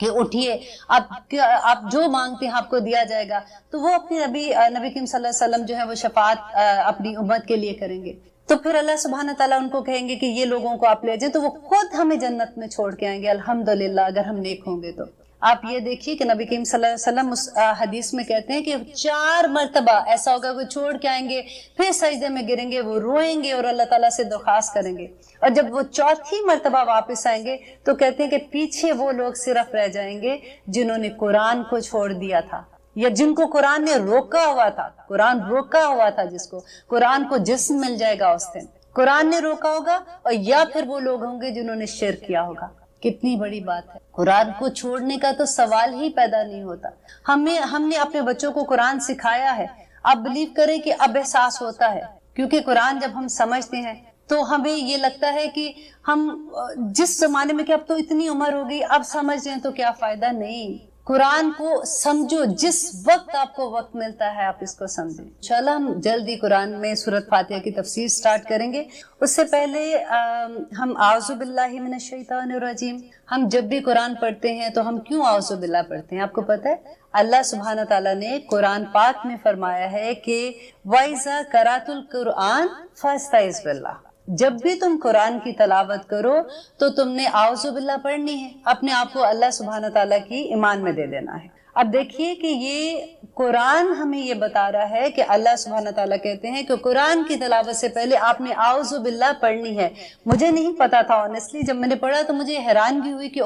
کہ اٹھیے آپ جو مانگتے ہیں آپ کو دیا جائے گا، تو وہ اپنے نبی کریم صلی اللہ علیہ وسلم جو ہے وہ شفاعت اپنی امت کے لیے کریں گے، تو پھر اللہ سبحانہ تعالیٰ ان کو کہیں گے کہ یہ لوگوں کو آپ لے جائیں، تو وہ خود ہمیں جنت میں چھوڑ کے آئیں گے الحمدللہ، اگر ہم نیک ہوں گے تو۔ آپ یہ دیکھیے کہ نبی کریم صلی اللہ علیہ وسلم اس حدیث میں کہتے ہیں کہ 4 مرتبہ ایسا ہوگا وہ چھوڑ کے آئیں گے، پھر سجدے میں گریں گے، وہ روئیں گے اور اللہ تعالیٰ سے درخواست کریں گے، اور جب وہ 4تھی مرتبہ واپس آئیں گے تو کہتے ہیں کہ پیچھے وہ لوگ صرف رہ جائیں گے جنہوں نے قرآن کو چھوڑ دیا تھا، یا جن کو قرآن نے روکا ہوا تھا، قرآن روکا ہوا تھا، جس کو قرآن کو جسم مل جائے گا اس دن، قرآن نے روکا ہوگا، اور یا پھر وہ لوگ ہوں گے جنہوں نے شرک کیا ہوگا۔ کتنی بڑی بات ہے، قرآن کو چھوڑنے کا تو سوال ہی پیدا نہیں ہوتا۔ ہم نے اپنے بچوں کو قرآن سکھایا ہے، آپ بلیو کریں کہ اب احساس ہوتا ہے، کیونکہ قرآن جب ہم سمجھتے ہیں تو ہمیں یہ لگتا ہے کہ ہم جس زمانے میں کہ اب تو اتنی عمر ہو گئی، اب سمجھ رہے ہیں تو کیا فائدہ، نہیں، قرآن کو سمجھو، جس وقت آپ کو وقت ملتا ہے آپ اس کو سمجھیں۔ انشاءاللہ ہم جلدی قرآن میں سورۃ فاتحہ کی تفسیر سٹارٹ کریں گے، اس سے پہلے ہم اعوذ باللہ من الشیطان الرجیم، ہم جب بھی قرآن پڑھتے ہیں تو ہم کیوں اعوذ باللہ پڑھتے ہیں؟ آپ کو پتہ ہے اللہ سبحانہ تعالیٰ نے قرآن پاک میں فرمایا ہے کہ وَإِذَا قَرَأْتُ الْقُرْآنَ فَاسْتَعِذْ بِاللَّهِ، جب بھی تم قرآن کی تلاوت کرو تو تم نے اعوذ باللہ پڑھنی ہے، اپنے آپ کو اللہ سبحانہ تعالیٰ کی ایمان میں دے دینا ہے۔ اب دیکھیے کہ یہ قرآن ہمیں یہ بتا رہا ہے کہ اللہ سبحانہ تعالیٰ کہتے ہیں کہ قرآن کی تلاوت سے پہلے آپ نے اعوذ باللہ پڑھنی ہے۔ مجھے نہیں پتا تھا آنیسٹلی، جب میں نے پڑھا تو مجھے حیرانگی ہوئی کہ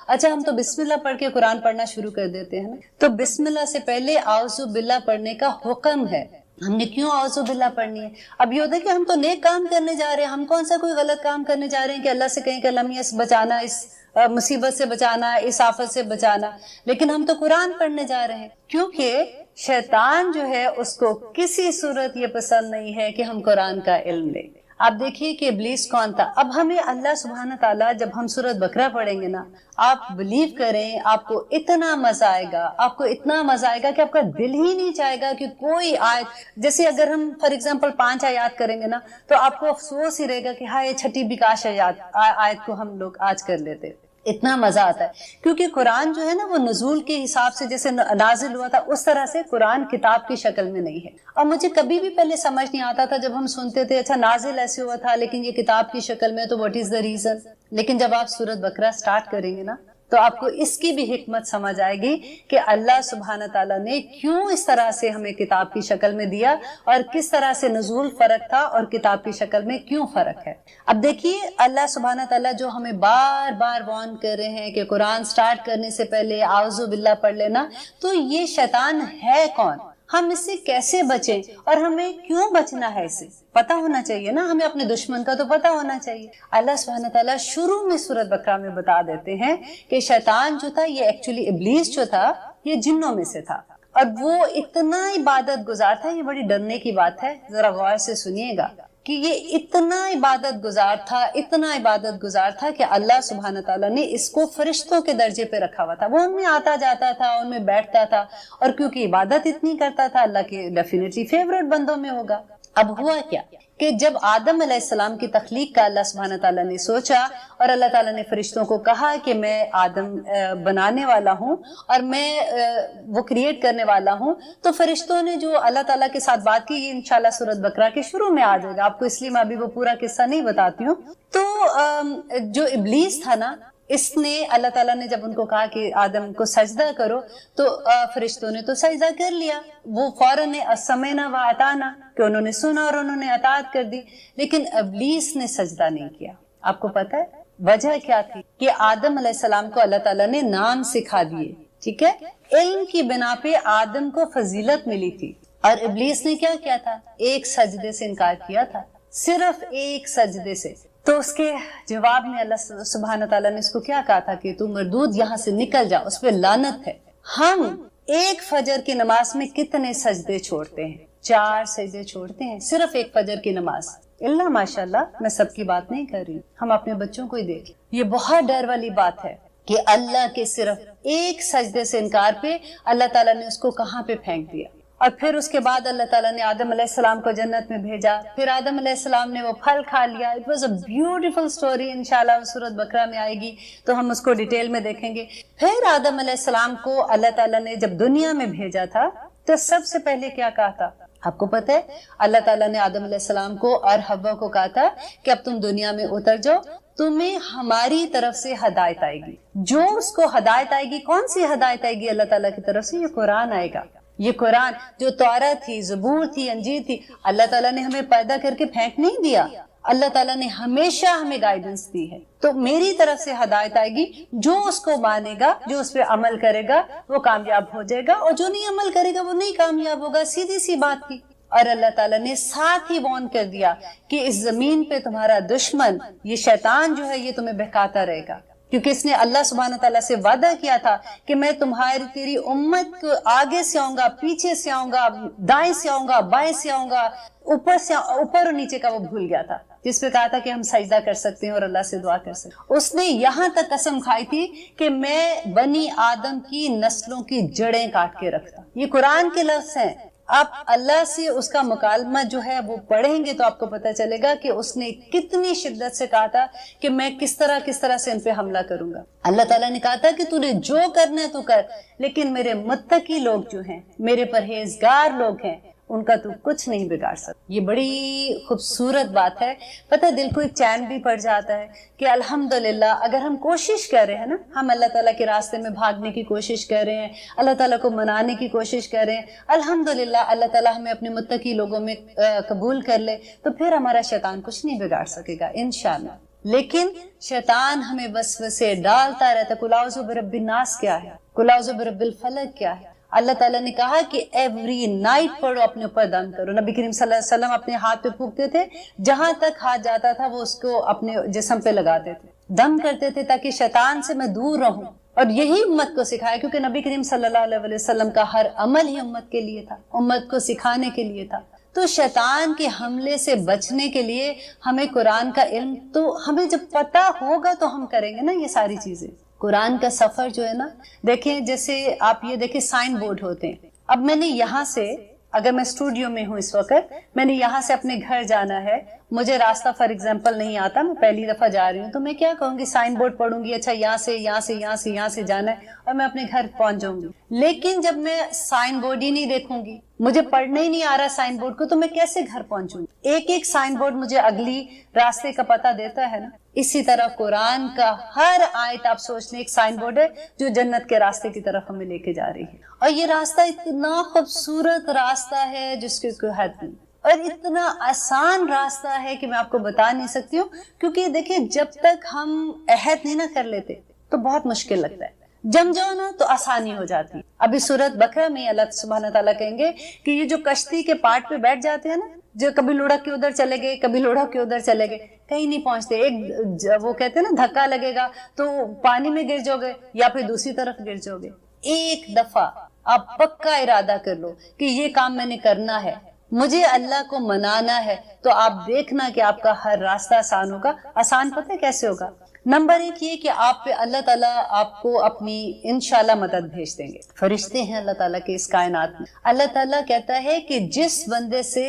اچھا ہم تو بسم اللہ پڑھ کے قرآن پڑھنا شروع کر دیتے ہیں، تو بسم اللہ سے پہلے اعوذ باللہ پڑھنے کا حکم ہے۔ ہم نے کیوں اعوذ باللہ پڑھنی ہے؟ اب یہ ہوتا ہے کہ ہم تو نیک کام کرنے جا رہے ہیں، ہم کون سا کوئی غلط کام کرنے جا رہے ہیں کہ اللہ سے کہیں کہ اللہ میاں بچانا، اس مصیبت سے بچانا، اس آفت سے بچانا، لیکن ہم تو قرآن پڑھنے جا رہے ہیں، کیونکہ شیطان جو ہے اس کو کسی صورت یہ پسند نہیں ہے کہ ہم قرآن کا علم لیں۔ آپ دیکھیے کہ ابلیس کون تھا۔ اب ہمیں اللہ سبحانہ تعالیٰ جب ہم سورۃ بقرہ پڑھیں گے نا، آپ بلیو کریں آپ کو اتنا مزہ آئے گا، آپ کو اتنا مزہ آئے گا کہ آپ کا دل ہی نہیں چاہے گا کہ کوئی آیت، جیسے اگر ہم فار ایگزامپل 5 آیات کریں گے نا تو آپ کو افسوس ہی رہے گا کہ ہاں یہ چھٹی بھی کاش آیت کو ہم لوگ آج کر لیتے۔ اتنا مزہ آتا ہے کیونکہ قرآن جو ہے نا وہ نزول کے حساب سے جیسے نازل ہوا تھا اس طرح سے قرآن کتاب کی شکل میں نہیں ہے۔ اور مجھے کبھی بھی پہلے سمجھ نہیں آتا تھا جب ہم سنتے تھے اچھا نازل ایسے ہوا تھا لیکن یہ کتاب کی شکل میں، تو واٹ از دا ریزن؟ لیکن جب آپ سورۃ بقرہ سٹارٹ کریں گے نا تو آپ کو اس کی بھی حکمت سمجھ آئے گی کہ اللہ سبحانہ تعالیٰ نے کیوں اس طرح سے ہمیں کتاب کی شکل میں دیا، اور کس طرح سے نزول فرق تھا اور کتاب کی شکل میں کیوں فرق ہے۔ اب دیکھیے اللہ سبحانہ تعالیٰ جو ہمیں بار بار وارن کر رہے ہیں کہ قرآن سٹارٹ کرنے سے پہلے اعوذ باللہ پڑھ لینا، تو یہ شیطان ہے کون، ہم اس سے کیسے بچیں، اور ہمیں کیوں بچنا ہے، اسے پتہ ہونا چاہیے نا، ہمیں اپنے دشمن کا تو پتہ ہونا چاہیے۔ اللہ سبحانہ تعالیٰ شروع میں سورۃ بقرہ میں بتا دیتے ہیں کہ شیطان جو تھا، یہ ایکچولی ابلیس جو تھا یہ جنوں میں سے تھا، اور وہ اتنا عبادت گزار تھا، یہ بڑی ڈرنے کی بات ہے، ذرا غور سے سنیے گا کہ یہ اتنا عبادت گزار تھا کہ اللہ سبحانہ تعالیٰ نے اس کو فرشتوں کے درجے پہ رکھا ہوا تھا، وہ ان میں آتا جاتا تھا، ان میں بیٹھتا تھا، اور کیونکہ عبادت اتنی کرتا تھا اللہ کے ڈیفینیٹلی فیورٹ بندوں میں ہوگا۔ اب ہوا کیا کہ جب آدم علیہ السلام کی تخلیق کا اللہ سبحانہ تعالیٰ نے سوچا اور اللہ تعالیٰ نے فرشتوں کو کہا کہ میں آدم بنانے والا ہوں اور میں وہ کریٹ کرنے والا ہوں، تو فرشتوں نے جو اللہ تعالیٰ کے ساتھ بات کی، یہ انشاءاللہ سورۃ بقرہ کے شروع میں آ جائے گا آپ کو، اس لیے میں ابھی وہ پورا قصہ نہیں بتاتی ہوں۔ تو جو ابلیس تھا نا، اس نے اللہ تعالیٰ نے جب ان کو کہا کہ آدم کو سجدہ کرو، تو فرشتوں نے تو سجدہ کر لیا، وہ فوراً سمعنا و اطعنا کہ انہوں نے سنا اور انہوں نے اطاعت کر دی، لیکن ابلیس نے سجدہ نہیں کیا۔ آپ کو پتہ ہے وجہ کیا تھی؟ کہ آدم علیہ السلام کو اللہ تعالیٰ نے نام سکھا دیے، ٹھیک ہے، علم کی بنا پہ آدم کو فضیلت ملی تھی، اور ابلیس نے کیا کیا تھا؟ ایک سجدے سے انکار کیا تھا، صرف ایک سجدے سے۔ تو اس کے جواب میں اللہ سبحانہ تعالیٰ نے اس کو کیا کہا تھا کہ تو مردود یہاں سے نکل جا، اس پہ لعنت ہے۔ ہم ایک فجر کی نماز میں کتنے سجدے چھوڑتے ہیں؟ 4 سجدے چھوڑتے ہیں، صرف ایک فجر کی نماز۔ اللہ ماشاءاللہ، میں سب کی بات نہیں کر رہی، ہم اپنے بچوں کو ہی دیکھ، یہ بہت ڈر والی بات ہے کہ اللہ کے صرف ایک سجدے سے انکار پہ اللہ تعالیٰ نے اس کو کہاں پہ پھینک دیا۔ اور پھر اس کے بعد اللہ تعالیٰ نے آدم علیہ السلام کو جنت میں بھیجا، پھر آدم علیہ السلام نے وہ پھل کھا لیا. It was a beautiful story, انشاءاللہ سورۃ بقرہ میں آئے گی تو ہم اس کو ڈیٹیل میں دیکھیں گے. پھر آدم علیہ السلام کو اللہ تعالیٰ نے جب دنیا میں بھیجا تھا تو سب سے پہلے کیا کہا تھا؟ آپ کو پتہ ہے اللہ تعالیٰ نے آدم علیہ السلام کو اور حوا کو کہا تھا کہ اب تم دنیا میں اتر جاؤ، تمہیں ہماری طرف سے ہدایت آئے گی. جو اس کو ہدایت آئے گی، کون سی ہدایت آئے گی اللہ تعالیٰ کی طرف سے؟ یہ قرآن آئے گا. یہ قرآن جو تورات تھی، زبور تھی، انجیل تھی، اللہ تعالیٰ نے ہمیں پیدا کر کے پھینک نہیں دیا. اللہ تعالیٰ نے ہمیشہ ہمیں گائیڈنس دی ہے. تو میری طرف سے ہدایت آئے گی، جو اس کو مانے گا، جو اس پہ عمل کرے گا وہ کامیاب ہو جائے گا، اور جو نہیں عمل کرے گا وہ نہیں کامیاب ہوگا. سیدھی سی بات تھی. اور اللہ تعالیٰ نے ساتھ ہی وارن کر دیا کہ اس زمین پہ تمہارا دشمن یہ شیطان جو ہے یہ تمہیں بہکاتا رہے گا، کیونکہ اس نے اللہ سبحانہ تعالیٰ سے وعدہ کیا تھا کہ میں تیری امت کو آگے سے آؤں گا، پیچھے سے آؤں گا، دائیں سے آؤں گا، بائیں سے آؤں گا، اوپر اور نیچے کا وہ بھول گیا تھا، جس پہ کہا تھا کہ ہم سجدہ کر سکتے ہیں اور اللہ سے دعا کر سکتے ہیں. اس نے یہاں تک قسم کھائی تھی کہ میں بنی آدم کی نسلوں کی جڑیں کاٹ کے رکھتا. یہ قرآن کے لفظ ہیں. آپ اللہ سے اس کا مکالمہ جو ہے وہ پڑھیں گے تو آپ کو پتہ چلے گا کہ اس نے کتنی شدت سے کہا تھا کہ میں کس طرح سے ان پہ حملہ کروں گا. اللہ تعالیٰ نے کہا تھا کہ تو نے جو کرنا ہے تو کر، لیکن میرے متقی لوگ جو ہیں، میرے پرہیزگار لوگ ہیں، ان کا تو کچھ نہیں بگاڑ سکتا. یہ بڑی خوبصورت بات ہے. پتہ دل کو ایک چین بھی پڑ جاتا ہے کہ الحمدللہ اگر ہم کوشش کر رہے ہیں نا، ہم اللہ تعالیٰ کے راستے میں بھاگنے کی کوشش کر رہے ہیں، اللہ تعالیٰ کو منانے کی کوشش کر رہے ہیں، الحمدللہ اللہ تعالیٰ ہمیں اپنے متقی لوگوں میں قبول کر لے تو پھر ہمارا شیطان کچھ نہیں بگاڑ سکے گا انشاءاللہ. لیکن شیطان ہمیں وسوسے ڈالتا رہتا. قل اعوذ برب الناس کیا ہے؟ قل اعوذ برب الفلق کیا ہے؟ اللہ تعالیٰ نے کہا کہ ایوری نائٹ پڑھو، اپنے اوپر دم کرو. نبی کریم صلی اللہ علیہ وسلم اپنے ہاتھ پہ پھونکتے تھے، جہاں تک ہاتھ جاتا تھا وہ اس کو اپنے جسم پہ لگاتے تھے، دم کرتے تھے تاکہ شیطان سے میں دور رہوں. اور یہی امت کو سکھایا، کیونکہ نبی کریم صلی اللہ علیہ وسلم کا ہر عمل ہی امت کے لیے تھا، امت کو سکھانے کے لیے تھا. تو شیطان کے حملے سے بچنے کے لیے ہمیں قرآن کا علم، تو ہمیں جب پتہ ہوگا تو ہم کریں گے نا یہ ساری چیزیں. قرآن کا سفر جو ہے نا، دیکھیں جیسے آپ یہ دیکھیں سائن بورڈ ہوتے ہیں. اب میں نے یہاں سے، اگر میں اسٹوڈیو میں ہوں اس وقت، میں نے یہاں سے اپنے گھر جانا ہے، مجھے راستہ فار ایگزامپل نہیں آتا، میں پہلی دفعہ جا رہی ہوں، تو میں کیا کہوں گی؟ سائن بورڈ پڑھوں گی، اچھا یہاں سے جانا ہے اور میں اپنے گھر پہنچ جاؤں گی. لیکن جب میں سائن بورڈ ہی نہیں دیکھوں گی، مجھے پڑھنا ہی نہیں آ رہا سائن بورڈ کو، تو میں کیسے گھر پہنچوں گی؟ ایک سائن بورڈ مجھے اگلی راستے کا پتہ دیتا ہے نا. اسی طرح قرآن کا ہر آیت آپ سوچ لیں ایک سائن بورڈ ہے جو جنت کے راستے کی طرف ہمیں لے کے جا رہی ہے. اور یہ راستہ اتنا خوبصورت راستہ ہے جس کی کوئی حد نہیں، اور اتنا آسان راستہ ہے کہ میں آپ کو بتا نہیں سکتی ہوں. کیونکہ دیکھیں جب تک ہم عہد نہیں نہ کر لیتے تو بہت مشکل لگتا ہے، جم جاؤ نا تو آسانی ہو جاتی ہے. ابھی سورۃ بقرہ میں اللہ سبحانہ تعالیٰ کہیں گے کہ یہ جو کشتی کے پارٹ پہ بیٹھ جاتے ہیں نا، جو کبھی لڑک کے ادھر چلے گئے، کبھی لڑک کے ادھر چلے گئے، کہیں نہیں پہنچتے. ایک وہ کہتے ہیں نا دھکا لگے گا تو پانی میں گر جاؤ گے یا پھر دوسری طرف گر جاؤ گے. ایک دفعہ آپ پکا ارادہ کر لو کہ یہ کام میں نے کرنا ہے، مجھے اللہ کو منانا ہے، تو آپ دیکھنا کہ آپ کا ہر راستہ آسان ہوگا. آسان پتہ کیسے ہوگا؟ نمبر ایک یہ کہ آپ پہ اللہ تعالیٰ آپ کو اپنی انشاءاللہ مدد بھیج دیں گے. فرشتے ہیں اللہ تعالیٰ کے اس کائنات میں. اللہ تعالیٰ کہتا ہے کہ جس بندے سے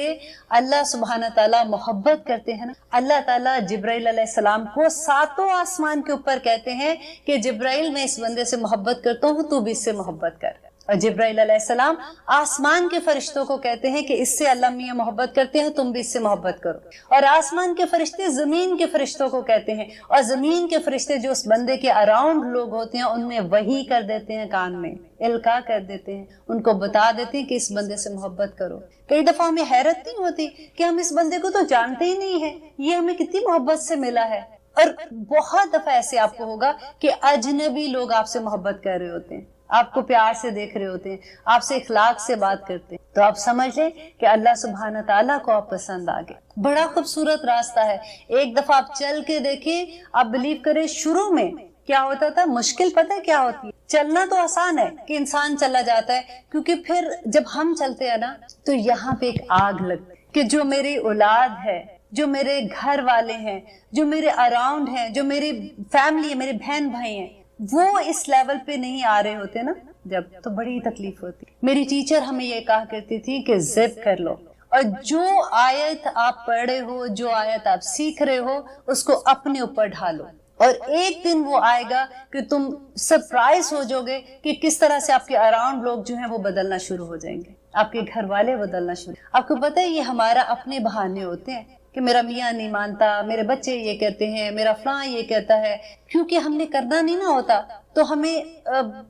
اللہ سبحانہ تعالیٰ محبت کرتے ہیں نا، اللہ تعالیٰ جبرائیل علیہ السلام کو 7 آسمان کے اوپر کہتے ہیں کہ جبرائیل میں اس بندے سے محبت کرتا ہوں، تو بھی اس سے محبت کر. اور جبرائیل علیہ السلام آسمان کے فرشتوں کو کہتے ہیں کہ اس سے اللہ میاں محبت کرتے ہیں، تم بھی اس سے محبت کرو. اور آسمان کے فرشتے زمین کے فرشتوں کو کہتے ہیں، اور زمین کے فرشتے جو اس بندے کے اراؤنڈ لوگ ہوتے ہیں ان میں وحی کر دیتے ہیں، کان میں القاء کر دیتے ہیں، ان کو بتا دیتے ہیں کہ اس بندے سے محبت کرو. کئی دفعہ ہمیں حیرت نہیں ہوتی کہ ہم اس بندے کو تو جانتے ہی نہیں ہیں، یہ ہمیں کتنی محبت سے ملا ہے. اور بہت دفعہ ایسے آپ کو ہوگا کہ اجنبی لوگ آپ سے محبت کر رہے ہوتے ہیں، آپ کو پیار سے دیکھ رہے ہوتے ہیں، آپ سے اخلاق سے بات کرتے ہیں، تو آپ سمجھ لیں کہ اللہ سبحانہ تعالیٰ کو آپ پسند آ گئے. بڑا خوبصورت راستہ ہے. ایک دفعہ آپ چل کے دیکھیں، آپ بلیو کریں شروع میں کیا ہوتا تھا، مشکل پتہ ہے کیا ہوتی ہے؟ چلنا تو آسان ہے کہ انسان چلا جاتا ہے، کیونکہ پھر جب ہم چلتے ہیں نا تو یہاں پہ ایک آگ لگتی کہ جو میری اولاد ہے، جو میرے گھر والے ہیں، جو میرے اراؤنڈ ہیں، جو میری فیملی ہے، میرے بہن بھائی ہیں، وہ اس لیول پہ نہیں آ رہے ہوتے نا، جب تو بڑی تکلیف ہوتی. میری ٹیچر ہمیں یہ کہا کرتی تھی کہ ضد کر لو اور جو آیت آپ پڑھ رہے ہو, جو آیت آپ سیکھ رہے ہو, اس کو اپنے اوپر ڈھالو, اور ایک دن وہ آئے گا کہ تم سرپرائز ہو جاؤ گے کہ کس طرح سے آپ کے اراؤنڈ لوگ جو ہیں وہ بدلنا شروع ہو جائیں گے, آپ کے گھر والے بدلنا شروع. آپ کو پتہ ہے یہ ہمارا اپنے بہانے ہوتے ہیں کہ میرا میاں نہیں مانتا, میرے بچے یہ کہتے ہیں, میرا فلاں یہ کہتا ہے, کیونکہ ہم نے کرنا نہیں نہ ہوتا تو ہمیں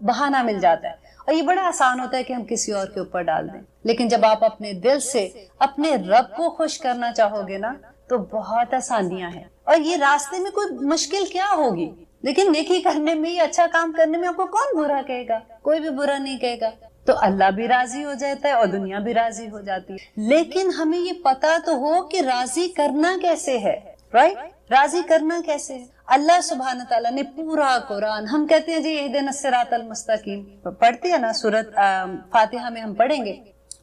بہانہ مل جاتا ہے, اور یہ بڑا آسان ہوتا ہے کہ ہم کسی اور کے اوپر ڈال دیں. لیکن جب آپ اپنے دل سے اپنے رب کو خوش کرنا چاہو گے نا تو بہت آسانیاں ہیں, اور یہ راستے میں کوئی مشکل کیا ہوگی. لیکن نیکی کرنے میں, اچھا کام کرنے میں آپ کو کون برا کہے گا؟ کوئی بھی برا نہیں کہے گا. تو اللہ بھی راضی ہو جاتا ہے اور دنیا بھی راضی ہو جاتی ہے. لیکن ہمیں یہ پتا تو ہو کہ راضی کرنا کیسے ہے, رائٹ؟ راضی کرنا کیسے ہے؟ اللہ سبحانہ تعالیٰ نے پورا قرآن, ہم کہتے ہیں جی اہدنا الصراط المستقیم, پڑھتے ہیں نا سورت فاتحہ میں ہم پڑھیں گے,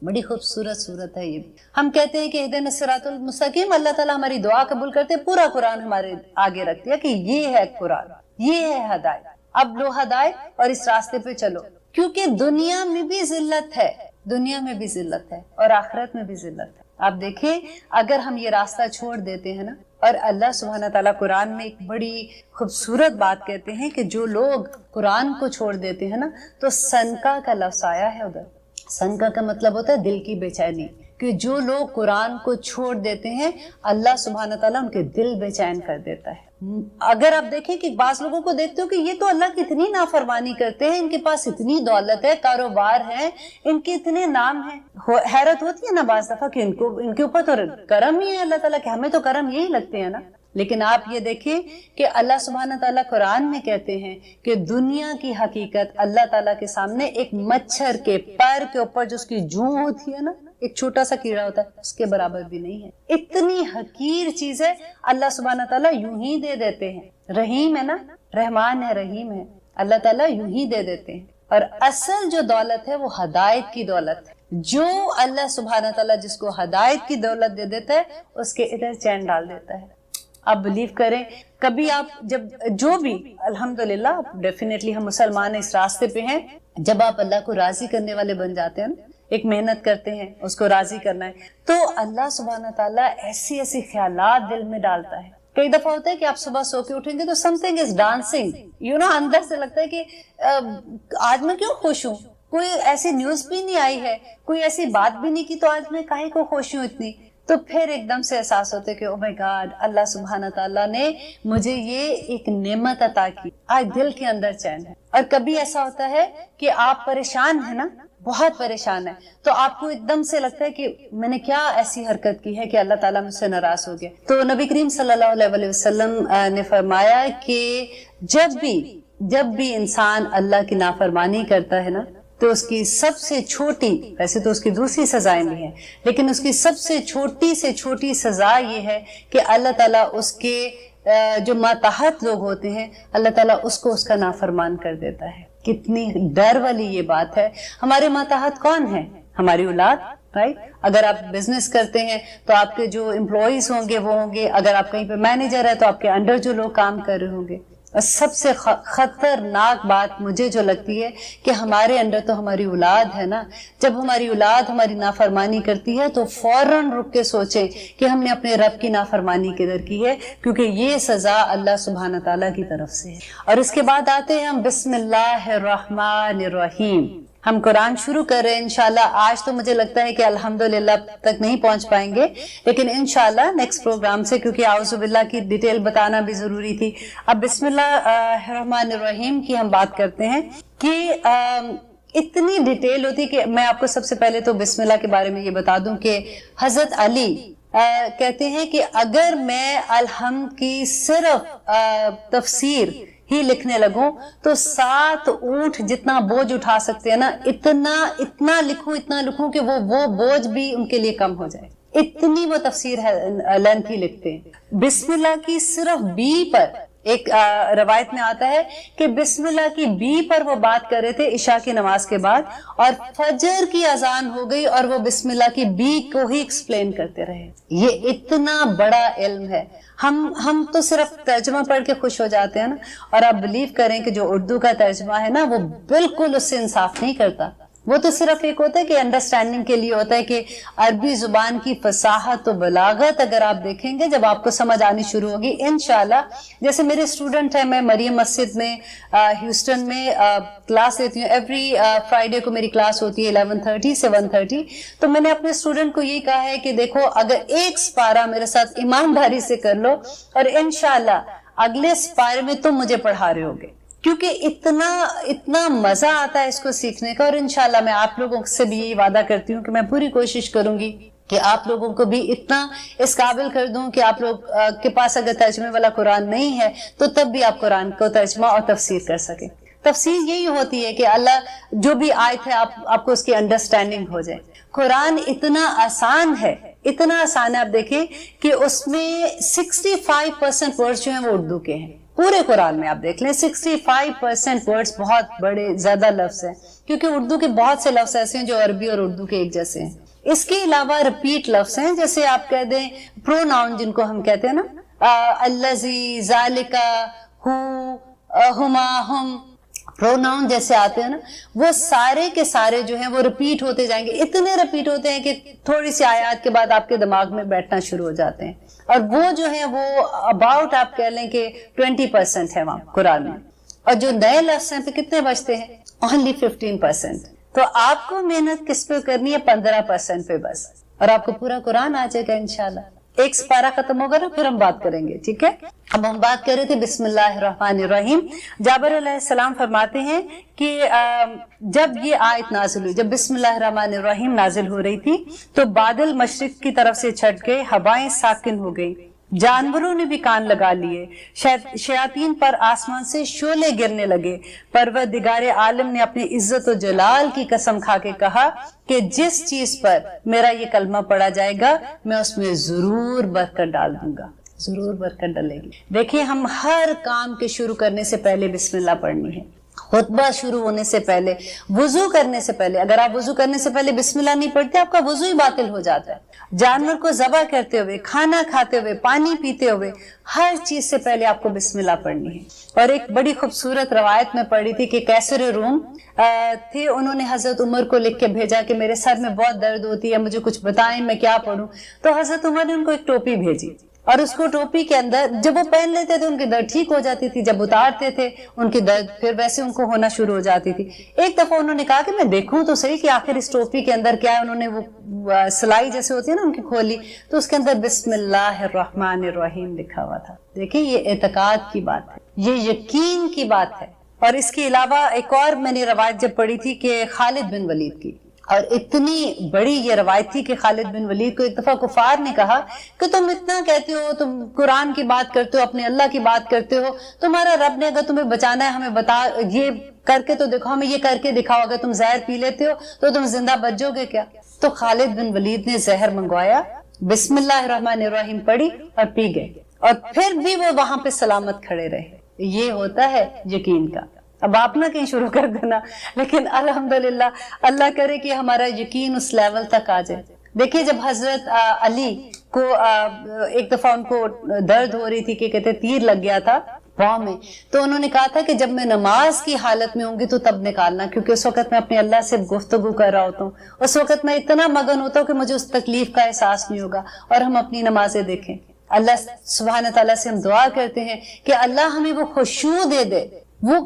بڑی خوبصورت سورت ہے یہ. ہم کہتے ہیں کہ اہدنا الصراط المستقیم, اللہ تعالیٰ ہماری دعا قبول کرتے, پورا قرآن ہمارے آگے رکھتے ہیں کہ یہ ہے قرآن, یہ ہے ہدایت, اب لو ہدایت اور اس راستے پہ چلو. کیونکہ دنیا میں بھی ذلت ہے, دنیا میں بھی ذلت ہے اور آخرت میں بھی ذلت ہے. آپ دیکھیں اگر ہم یہ راستہ چھوڑ دیتے ہیں نا, اور اللہ سبحانہ تعالیٰ قرآن میں ایک بڑی خوبصورت بات کہتے ہیں کہ جو لوگ قرآن کو چھوڑ دیتے ہیں نا تو سنکا کا لفظ آیا ہے ادھر. سنکا کا مطلب ہوتا ہے دل کی بے چینی, کہ جو لوگ قرآن کو چھوڑ دیتے ہیں اللہ سبحانہ تعالیٰ ان کے دل بے چین کر دیتا ہے. اگر آپ دیکھیں کہ بعض لوگوں کو دیکھتے ہو کہ یہ تو اللہ کی اتنی نافرمانی کرتے ہیں, ان کے پاس اتنی دولت ہے, کاروبار ہے, ان کے اتنے نام ہیں, حیرت ہوتی ہے نا بعض دفعہ کہ ان کے اوپر تو کرم ہی ہے اللہ تعالیٰ کے, ہمیں تو کرم یہی لگتے ہیں نا. لیکن آپ یہ دیکھیں کہ اللہ سبحانہ تعالیٰ قرآن میں کہتے ہیں کہ دنیا کی حقیقت اللہ تعالیٰ کے سامنے ایک مچھر کے پیر کے اوپر جو اس کی جوں ہوتی ہے نا, ایک چھوٹا سا کیڑا ہوتا ہے, اس کے برابر بھی نہیں ہے. اتنی حقیر چیز ہے, اللہ سبحانہ تعالیٰ یوں ہی دے دیتے ہیں. رحیم ہے نا, رحمان ہے, رحیم ہے, اللہ تعالیٰ یوں ہی دے دیتے ہیں. اور اصل جو دولت ہے وہ ہدایت کی دولت ہے. جو اللہ سبحانہ تعالیٰ جس کو ہدایت کی دولت دے دیتا ہے اس کے ادھر چین ڈال دیتا ہے. آپ بلیو کریں, کبھی آپ جب جو بھی الحمدللہ ڈیفینیٹلی ہم مسلمان اس راستے پہ ہیں, جب آپ اللہ کو راضی کرنے والے بن جاتے ہیں, ایک محنت کرتے ہیں اس کو راضی کرنا ہے, تو اللہ سبحانہ تعالیٰ ایسی ایسی خیالات دل میں ڈالتا ہے. کئی دفعہ ہوتا ہے کہ آپ صبح سو کے اٹھیں گے تو something is dancing, اندر سے لگتا ہے کہ آج میں کیوں خوش ہوں, کوئی ایسی نیوز بھی نہیں آئی ہے, کوئی ایسی بات بھی نہیں کی, تو آج میں کاہے کو خوش ہوں اتنی. تو پھر ایک دم سے احساس ہوتے کہ او مائی گاڈ, اللہ سبحانہ تعالیٰ نے مجھے یہ ایک نعمت عطا کی, آج دل کے اندر چین ہے. اور کبھی ایسا ہوتا ہے کہ آپ پریشان ہیں نا, بہت پریشان ہے, تو آپ کو ایک دم سے لگتا ہے کہ میں نے کیا ایسی حرکت کی ہے کہ اللہ تعالیٰ مجھ سے ناراض ہو گیا. تو نبی کریم صلی اللہ علیہ وسلم نے فرمایا کہ جب بھی انسان اللہ کی نافرمانی کرتا ہے نا تو اس کی سب سے چھوٹی, ویسے تو اس کی دوسری سزائیں بھی ہیں, لیکن اس کی سب سے چھوٹی سزا یہ ہے کہ اللہ تعالیٰ اس کے جو ماتحت لوگ ہوتے ہیں اللہ تعالیٰ اس کو اس کا نافرمان کر دیتا ہے. کتنی ڈر والی یہ بات ہے. ہمارے ماتحت کون ہیں؟ ہماری اولاد, رائٹ؟ اگر آپ بزنس کرتے ہیں تو آپ کے جو امپلائیز ہوں گے وہ ہوں گے, اگر آپ کہیں پہ مینیجر ہے تو آپ کے انڈر جو لوگ کام کر رہے ہوں گے. اور سب سے خطرناک بات مجھے جو لگتی ہے کہ ہمارے اندر تو ہماری اولاد ہے نا, جب ہماری اولاد ہماری نافرمانی کرتی ہے تو فوراً رک کے سوچیں کہ ہم نے اپنے رب کی نافرمانی کدھر کی ہے, کیونکہ یہ سزا اللہ سبحانہ تعالیٰ کی طرف سے ہے. اور اس کے بعد آتے ہیں ہم بسم اللہ الرحمن الرحیم. ہم قرآن شروع کر رہے ہیں انشاءاللہ. آج تو مجھے لگتا ہے کہ الحمدللہ تک نہیں پہنچ پائیں گے, لیکن انشاءاللہ نیکسٹ پروگرام سے, کیونکہ اعوذ باللہ کی ڈیٹیل بتانا بھی ضروری تھی. اب بسم اللہ الرحمن الرحیم کی ہم بات کرتے ہیں کہ اتنی ڈیٹیل ہوتی کہ میں آپ کو سب سے پہلے تو بسم اللہ کے بارے میں یہ بتا دوں کہ حضرت علی کہتے ہیں کہ اگر میں الحمد کی صرف تفسیر ہی لکھنے لگوں تو 7 اونٹ جتنا بوجھ اٹھا سکتے ہیں نا, اتنا لکھوں کہ وہ بوجھ بھی ان کے لیے کم ہو جائے. اتنی وہ تفسیر ہے, لینتھی لکھتے ہیں. بسم اللہ کی صرف بی پر ایک روایت میں آتا ہے کہ بسم اللہ کی بی پر وہ بات کر رہے تھے عشاء کی نماز کے بعد، اور فجر کی اذان ہو گئی اور وہ بسم اللہ کی بی کو ہی ایکسپلین کرتے رہے. یہ اتنا بڑا علم ہے. ہم تو صرف ترجمہ پڑھ کے خوش ہو جاتے ہیں نا، اور آپ بلیو کریں کہ جو اردو کا ترجمہ ہے نا وہ بالکل اس سے انصاف نہیں کرتا. وہ تو صرف ایک ہوتا ہے کہ انڈرسٹینڈنگ کے لیے ہوتا ہے کہ عربی زبان کی فصاحت و بلاغت اگر آپ دیکھیں گے جب آپ کو سمجھ آنی شروع ہوگی انشاءاللہ. جیسے میرے اسٹوڈنٹ ہیں، میں مریم مسجد میں ہیوسٹن میں کلاس لیتی ہوں. ایوری فرائیڈے کو میری کلاس ہوتی ہے 11:30 سے 1:30. تو میں نے اپنے اسٹوڈنٹ کو یہی کہا ہے کہ دیکھو اگر ایک سپارہ میرے ساتھ ایمانداری سے کر لو اور انشاءاللہ اگلے سپارے میں تم مجھے پڑھا رہے ہوگے، کیونکہ اتنا مزہ آتا ہے اس کو سیکھنے کا. اور انشاءاللہ میں آپ لوگوں سے بھی یہی وعدہ کرتی ہوں کہ میں پوری کوشش کروں گی کہ آپ لوگوں کو بھی اتنا اس قابل کر دوں کہ آپ لوگ کے پاس اگر ترجمے والا قرآن نہیں ہے تو تب بھی آپ قرآن کو ترجمہ اور تفسیر کر سکیں. تفسیر یہی ہوتی ہے کہ اللہ جو بھی آیت ہے آپ کو اس کی انڈرسٹینڈنگ ہو جائے. قرآن اتنا آسان ہے، اتنا آسان ہے. آپ دیکھیں کہ اس میں 65% ورڈز جو ہیں وہ اردو کے ہیں. پورے قرآن میں آپ دیکھ لیں 65% ورڈز بہت بڑے زیادہ لفظ ہیں، کیونکہ اردو کے بہت سے لفظ ایسے ہیں جو عربی اور اردو کے ایک جیسے ہیں. اس کے علاوہ رپیٹ لفظ ہیں، جیسے آپ کہہ دیں پروناؤن جن کو ہم کہتے ہیں نا، الذی، ذالکا، ہو، ہما، ہم، پروناؤن جیسے آتے ہیں نا، وہ سارے کے سارے جو ہیں وہ ریپیٹ ہوتے جائیں گے. اتنے ریپیٹ ہوتے ہیں کہ تھوڑی سی آیات کے بعد آپ کے دماغ میں بیٹھنا شروع ہو جاتے ہیں. اور وہ جو ہے وہ اباؤٹ آپ کہہ لیں کہ 20% ہے وہاں قرآن میں. اور جو نئے لفظ ہیں پہ کتنے بچتے ہیں؟ اونلی 15%. تو آپ کو محنت کس پہ کرنی ہے؟ 15% پہ بس، اور آپ کو پورا قرآن آ جائے گا انشاءاللہ. ایک سپارہ ختم ہوگا نا پھر ہم بات کریں گے، ٹھیک ہے؟ اب ہم بات کر رہے تھے بسم اللہ الرحمن الرحیم. جابر علیہ السلام فرماتے ہیں کہ جب یہ آیت نازل ہوئی، جب بسم اللہ الرحمن الرحیم نازل ہو رہی تھی تو بادل مشرق کی طرف سے چھٹ گئے، ہوائیں ساکن ہو گئی، جانوروں نے بھی کان لگا لیے، شیاطین پر آسمان سے شعلے گرنے لگے. پروردگار عالم نے اپنی عزت و جلال کی قسم کھا کے کہا کہ جس چیز پر میرا یہ کلمہ پڑھا جائے گا میں اس میں ضرور برکت ڈال دوں گا، ضرور برکت ڈلے گی. دیکھیں ہم ہر کام کے شروع کرنے سے پہلے بسم اللہ پڑھنی ہے. خطبہ شروع ہونے سے پہلے، وضو کرنے سے پہلے، اگر آپ وضو کرنے سے پہلے بسم اللہ نہیں پڑھتے آپ کا وضو ہی باطل ہو جاتا ہے. جانور کو ذبح کرتے ہوئے، کھانا کھاتے ہوئے، پانی پیتے ہوئے، ہر چیز سے پہلے آپ کو بسم اللہ پڑھنی ہے. اور ایک بڑی خوبصورت روایت میں پڑھی تھی کہ کیسر روم تھے، انہوں نے حضرت عمر کو لکھ کے بھیجا کہ میرے سر میں بہت درد ہوتی ہے، مجھے کچھ بتائیں میں کیا پڑھوں. تو حضرت عمر نے ان کو ایک ٹوپی بھیجی، اور اس کو ٹوپی کے اندر جب وہ پہن لیتے تھے ان کی درد ٹھیک ہو جاتی تھی، جب اتارتے تھے ان کی درد پھر ویسے ان کو ہونا شروع ہو جاتی تھی. ایک دفعہ انہوں نے کہا کہ میں دیکھوں تو صحیح کہ آخر اس ٹوپی کے اندر کیا ہے. انہوں نے وہ سلائی جیسے ہوتی ہے نا ان کی کھولی، تو اس کے اندر بسم اللہ الرحمن الرحیم لکھا ہوا تھا. دیکھیں یہ اعتقاد کی بات ہے، یہ یقین کی بات ہے. اور اس کے علاوہ ایک اور میں نے روایت جب پڑھی تھی کہ خالد بن ولید کی، اور اتنی بڑی یہ روایت تھی کہ خالد بن ولید کو ایک دفعہ کفار نے کہا کہ تم اتنا کہتے ہو، تم قرآن کی بات کرتے ہو، اپنے اللہ کی بات کرتے ہو، تمہارا رب نے اگر تمہیں بچانا ہے ہمیں بتا، یہ کر کے تو دکھاؤ، ہمیں یہ کر کے دکھاؤ، اگر تم زہر پی لیتے ہو تو تم زندہ بچ جاؤ گے کیا؟ تو خالد بن ولید نے زہر منگوایا، بسم اللہ الرحمن الرحیم پڑھی اور پی گئے، اور پھر بھی وہ وہاں پہ سلامت کھڑے رہے. یہ ہوتا ہے یقین کا. اب آپ نہ کہیں شروع کر دینا، لیکن الحمدللہ اللہ کرے کہ ہمارا یقین اس لیول تک آ جائے. دیکھیے جب حضرت علی کو ایک دفعہ ان کو درد ہو رہی تھی کہ کہتے تیر لگ گیا تھا پاؤں میں، تو انہوں نے کہا تھا کہ جب میں نماز کی حالت میں ہوں گی تو تب نکالنا، کیونکہ اس وقت میں اپنے اللہ سے گفتگو کر رہا ہوتا ہوں، اس وقت میں اتنا مگن ہوتا ہوں کہ مجھے اس تکلیف کا احساس نہیں ہوگا. اور ہم اپنی نمازیں دیکھیں، اللہ سبحانہ تعالیٰ سے ہم دعا کرتے ہیں کہ اللہ ہمیں وہ خشوع دے دے. وہ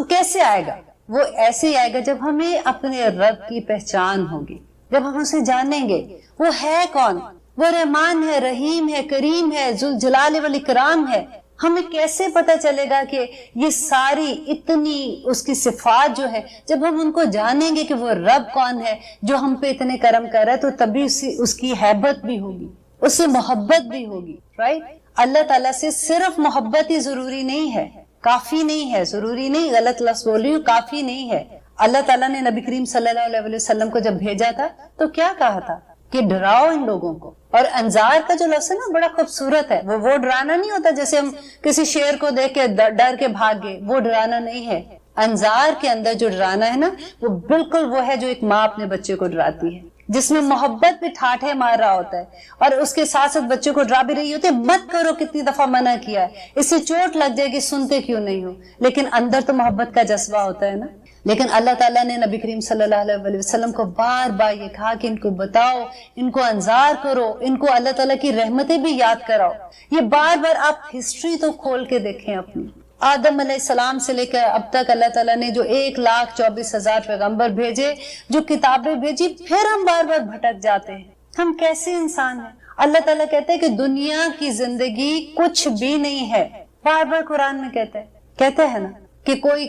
کیسے آئے گا؟ وہ ایسے ہی آئے گا جب ہمیں اپنے رب کی پہچان ہوگی، جب ہم اسے جانیں گے وہ ہے کون، وہ رحمان ہے، رحیم ہے، کریم ہے، ذوالجلال والاکرام ہے. ہمیں کیسے پتا چلے گا کہ یہ ساری اتنی اس کی صفات جو ہے، جب ہم ان کو جانیں گے کہ وہ رب کون ہے جو ہم پہ اتنے کرم کر رہا ہے، تو تبھی اس کی ہیبت بھی ہوگی، اس سے محبت بھی ہوگی. رائٹ؟ اللہ تعالیٰ سے صرف محبت ہی ضروری نہیں ہے، کافی نہیں ہے، ضروری نہیں، غلط لفظ بول رہی ہوں، کافی نہیں ہے. اللہ تعالیٰ نے نبی کریم صلی اللہ علیہ وسلم کو جب بھیجا تھا تو کیا کہا تھا؟ کہ ڈراؤ ان لوگوں کو. اور انذار کا جو لفظ ہے نا بڑا خوبصورت ہے. وہ ڈرانا نہیں ہوتا جیسے ہم کسی شیر کو دیکھ کے ڈر کے بھاگ گئے, وہ ڈرانا نہیں ہے. انذار کے اندر جو ڈرانا ہے نا وہ بالکل وہ ہے جو ایک ماں اپنے بچے کو ڈراتی ہے, جس میں محبت بھی ٹھاٹھے مار رہا ہوتا ہے اور اس کے ساتھ ساتھ بچے کو ڈرا بھی رہی ہوتی ہے. مت کرو, کتنی دفعہ منع کیا ہے, اس سے چوٹ لگ جائے گی, سنتے کیوں نہیں ہو, لیکن اندر تو محبت کا جذبہ ہوتا ہے نا. لیکن اللہ تعالیٰ نے نبی کریم صلی اللہ علیہ وسلم کو بار بار یہ کہا کہ ان کو بتاؤ, ان کو انذار کرو, ان کو اللہ تعالیٰ کی رحمتیں بھی یاد کراؤ. یہ بار بار آپ ہسٹری تو کھول کے دیکھیں اپنی. آدم علیہ السلام سے لے کر اب تک اللہ تعالیٰ نے جو 1,24,000 پیغمبر بھیجے, جو کتابیں بھیجی, پھر ہم بار بار بھٹک جاتے ہیں. ہم کیسے انسان ہیں؟ اللہ تعالیٰ کہتے ہیں کہ دنیا کی زندگی کچھ بھی نہیں ہے. بار بار قرآن میں کہتے ہیں نا کہ کوئی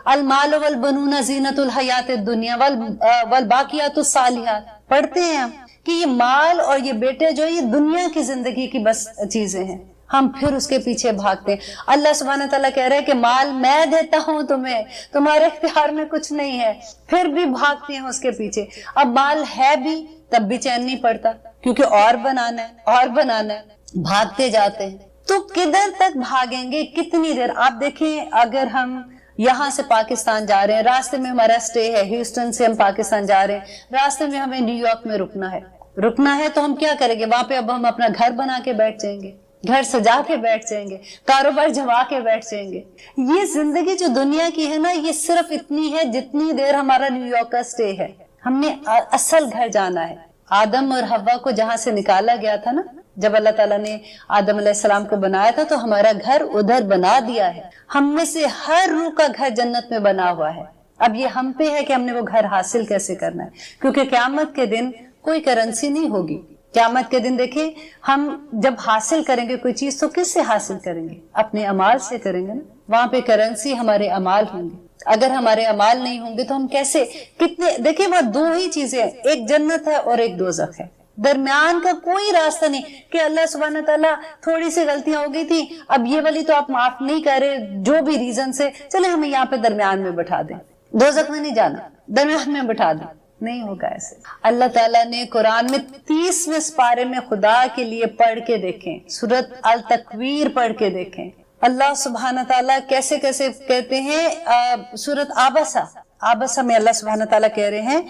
المال والبنون زینت الحیات الدنیا والباقیات الصالحات, پڑھتے ہیں ہم کہ یہ مال اور یہ بیٹے جو یہ دنیا کی زندگی کی بس چیزیں ہیں. ہم پھر اس کے پیچھے بھاگتے ہیں. اللہ سبحانہ تعالیٰ کہہ رہے ہیں کہ مال میں دیتا ہوں تمہیں, تمہارے اختیار میں کچھ نہیں ہے, پھر بھی بھاگتے ہیں اس کے پیچھے. اب مال ہے بھی تب بھی چین نہیں پڑتا کیونکہ اور بنانا ہے, بھاگتے جاتے ہیں. تو کدھر تک بھاگیں گے, کتنی دیر؟ آپ دیکھیں, اگر ہم یہاں سے پاکستان جا رہے ہیں, راستے میں ہمارا سٹے ہے, ہیوسٹن سے ہم پاکستان جا رہے ہیں, راستے میں ہمیں نیو یارک میں رکنا ہے تو ہم کیا کریں گے؟ وہاں پہ اب ہم اپنا گھر بنا کے بیٹھ جائیں گے, گھر سجا کے بیٹھ جائیں گے, کاروبار جما کے بیٹھ جائیں گے. یہ زندگی جو دنیا کی ہے نا, یہ صرف اتنی ہے جتنی دیر ہمارا نیو یارک کا سٹے ہے. ہم نے اصل گھر جانا ہے. آدم اور حوا کو جہاں سے نکالا گیا تھا نا, جب اللہ تعالیٰ نے آدم علیہ السلام کو بنایا تھا تو ہمارا گھر ادھر بنا دیا ہے. ہم میں سے ہر روح کا گھر جنت میں بنا ہوا ہے. اب یہ ہم پہ ہے کہ ہم نے وہ گھر حاصل کیسے کرنا ہے, کیونکہ قیامت کے دن کوئی کرنسی نہیں ہوگی. قیامت کے دن دیکھیں, ہم جب حاصل کریں گے کوئی چیز تو کس سے حاصل کریں گے؟ اپنے اعمال سے کریں گے نا. وہاں پہ کرنسی ہمارے اعمال ہوں گے. اگر ہمارے اعمال نہیں ہوں گے تو ہم کیسے, کتنے دیکھیں وہ دو ہی چیزیں, ایک جنت ہے اور ایک دوزخ ہے. درمیان کا کوئی راستہ نہیں کہ اللہ سبحانہ تعالیٰ تھوڑی سی غلطیاں ہو گئی تھی, اب یہ والی تو آپ معاف نہیں کر رہے جو بھی ریزن سے, چلے ہمیں یہاں پہ درمیان میں بٹھا دیں, دوزخ میں نہیں جانا, درمیان میں بٹھا دیں. نہیں ہوگا ایسے. اللہ تعالیٰ نے قرآن میں 30ویں سپارے میں خدا کے لیے پڑھ کے دیکھیں, سورۃ التکویر پڑھ کے دیکھیں, اللہ سبحانہ تعالیٰ کیسے کیسے کہتے ہیں. سورۃ آبسہ میں اللہ سبحانہ تعالیٰ کہہ رہے ہیں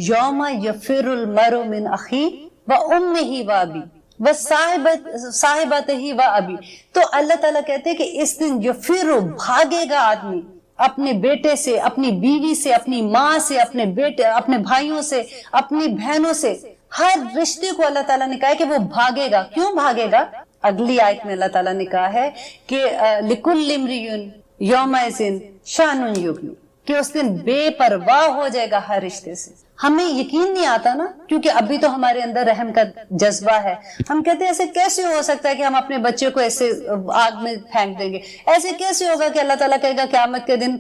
یوم یفر المرء من اخیہ وامہ وابی وصاحبتہ وابی. تو اللہ تعالیٰ کہتے ہیں کہ اس دن یفر, بھاگے گا آدمی اپنے بیٹے سے, اپنی بیوی سے, اپنی ماں سے, اپنے بیٹے, اپنے بھائیوں سے, اپنی بہنوں سے, ہر رشتے کو اللہ تعالیٰ نے کہا ہے کہ وہ بھاگے گا. کیوں بھاگے گا؟ اگلی آیت میں اللہ تعالیٰ نے کہا ہے کہ لِكُلِّ امْرِئٍ يَوْمَئِذٍ شَأْنٌ يُغْنِيهِ, کہ اس دن بے پرواہ ہو جائے گا ہر رشتے سے. ہمیں یقین نہیں آتا نا, کیونکہ ابھی تو ہمارے اندر رحم کا جذبہ ہے. ہم کہتے ہیں ایسے کیسے ہو سکتا ہے کہ ہم اپنے بچے کو ایسے آگ میں پھینک دیں گے؟ ایسے کیسے ہوگا کہ اللہ تعالیٰ کہے گا قیامت کے دن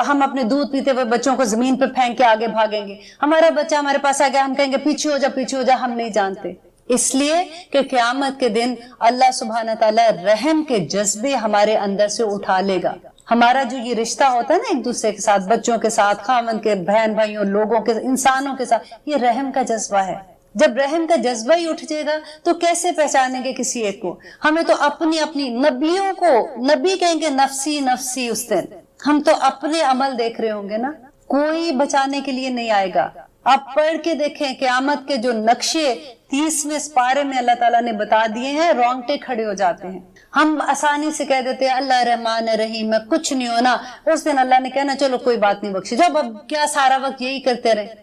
ہم اپنے دودھ پیتے ہوئے بچوں کو زمین پہ پھینک کے آگے بھاگیں گے؟ ہمارا بچہ ہمارے پاس آ گیا, ہم کہیں گے پیچھے ہو جا, ہم نہیں جانتے. اس لیے کہ قیامت کے دن اللہ سبحانہ تعالیٰ رحم کے جذبے ہمارے اندر سے اٹھا لے گا. ہمارا جو یہ رشتہ ہوتا ہے نا ایک دوسرے کے ساتھ, بچوں کے ساتھ, خاوند کے, بہن بھائیوں, لوگوں کے, انسانوں کے ساتھ, یہ رحم کا جذبہ ہے. جب رحم کا جذبہ ہی اٹھ جائے گا تو کیسے پہچانیں گے کسی ایک کو؟ ہمیں تو اپنی نبیوں کو, نبی کہیں گے نفسی نفسی اس دن. ہم تو اپنے عمل دیکھ رہے ہوں گے نا, کوئی بچانے کے لیے نہیں آئے گا. آپ پڑھ کے دیکھیں قیامت کے جو نقشے 30ویں سپارے میں اللہ تعالیٰ نے بتا دیے ہیں, رونگٹے کھڑے ہو جاتے ہیں. ہم آسانی سے کہہ دیتے ہیں اللہ رحمان رحیم میں کچھ نہیں ہونا. اس دن اللہ نے کہنا چلو کوئی بات نہیں بخشی جب, اب کیا سارا وقت یہی کرتے رہے,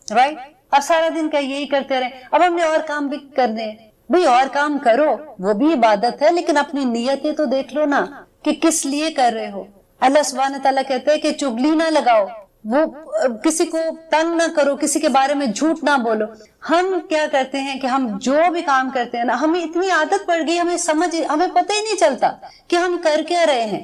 رائٹ؟ اب سارا دن کیا یہی کرتے رہے, اب ہم نے اور کام بھی کرنے ہیں. بھئی اور کام کرو, وہ بھی عبادت ہے, لیکن اپنی نیتیں تو دیکھ لو نا کہ کس لیے کر رہے ہو. اللہ سبحانہ تعالیٰ کہتے ہیں کہ چگلی نہ لگاؤ, وہ کسی کو تنگ نہ کرو, کسی کے بارے میں جھوٹ نہ بولو. ہم کیا کرتے ہیں کہ ہم جو بھی کام کرتے ہیں نا, ہمیں اتنی عادت پڑ گئی, ہمیں پتہ ہی نہیں چلتا کہ ہم کر کیا رہے ہیں.